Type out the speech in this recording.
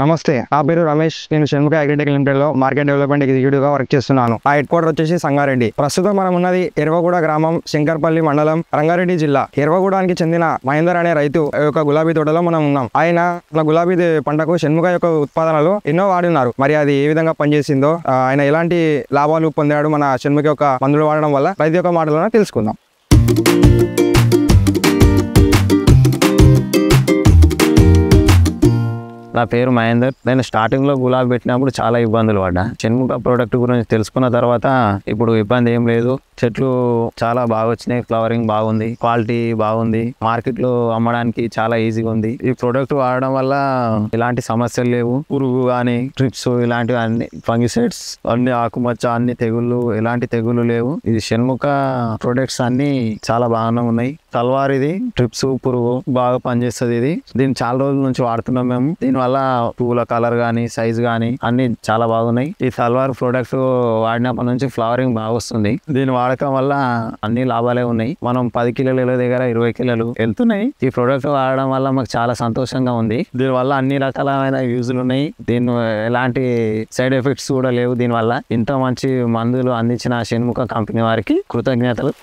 నమస్తే, నా పేరు రమేష్. నేను షణ్ముఖ అగ్రిటెక్ లిమిటెడ్లో మార్కెట్ డెవలప్మెంట్ ఎగ్జిక్యూటివ్గా వర్క్ చేస్తున్నాను. ఆ హెడ్ క్వార్టర్ వచ్చేసి సంగారెడ్డి. ప్రస్తుతం మనం ఉన్నది ఎర్వగూడ గ్రామం, శంకర్పల్లి మండలం, రంగారెడ్డి జిల్లా. ఎర్వగూడానికి చెందిన మహేందర్ అనే రైతు యొక్క గులాబీ తోటలో మనం ఉన్నాం. ఆయన గులాబీ పంటకు షణ్ముఖ యొక్క ఉత్పాదనలు ఎన్నో వాడినారు. మరి అది ఏ విధంగా పనిచేసిందో, ఆయన ఎలాంటి లాభాలు పొందాడు మన షణ్ముఖ యొక్క మందులు వాడడం వల్ల, రైతు యొక్క మాటలను తెలుసుకుందాం. నా పేరు మహేందర్. నేను స్టార్టింగ్ లో గులాబీ పెట్టినప్పుడు చాలా ఇబ్బందులు పడ్డా. షణ్ముఖ ప్రోడక్ట్ గురించి తెలుసుకున్న తర్వాత ఇప్పుడు ఇబ్బంది ఏం లేదు. చెట్లు చాలా బాగా వచ్చినాయి, ఫ్లవరింగ్ బాగుంది, క్వాలిటీ బాగుంది, మార్కెట్ లో అమ్మడానికి చాలా ఈజీగా ఉంది. ఈ ప్రోడక్ట్ వాడడం వల్ల ఎలాంటి సమస్యలు లేవు. పురుగు కానీ, ట్రిప్స్ ఇలాంటివి అన్ని, ఫంగిసైడ్స్ అన్ని, ఆకుమచ్చ అన్ని తెగుళ్ళు, ఎలాంటి తెగుళ్ళు లేవు. ఇది షణ్ముఖ ప్రొడక్ట్స్ అన్ని చాలా బాగానే ఉన్నాయి. తల్వార్ ఇది ట్రిప్స్, పురుగు బాగా పనిచేస్తుంది. ఇది దీన్ని చాలా రోజుల నుంచి వాడుతున్నాం మేము. దీనివల్ల పువ్వుల కలర్ గానీ, సైజ్ గానీ అన్ని చాలా బాగున్నాయి. ఈ తల్వార్ ప్రొడక్ట్ వాడినప్పటి నుంచి ఫ్లవరింగ్ బాగా వస్తుంది. దీని వాడకం వల్ల అన్ని లాభాలే ఉన్నాయి. మనం 10 కిలోల దగ్గర 20 కిలోలు వెళ్తున్నాయి. ఈ ప్రొడక్ట్ వాడడం వల్ల మాకు చాలా సంతోషంగా ఉంది. దీని వల్ల అన్ని రకాలైన యూజులు ఉన్నాయి. దీని ఎలాంటి సైడ్ ఎఫెక్ట్స్ కూడా లేవు. దీనివల్ల ఇంత మంచి మందులు అందించిన షణ్ముఖ కంపెనీ వారికి కృతజ్ఞతలు.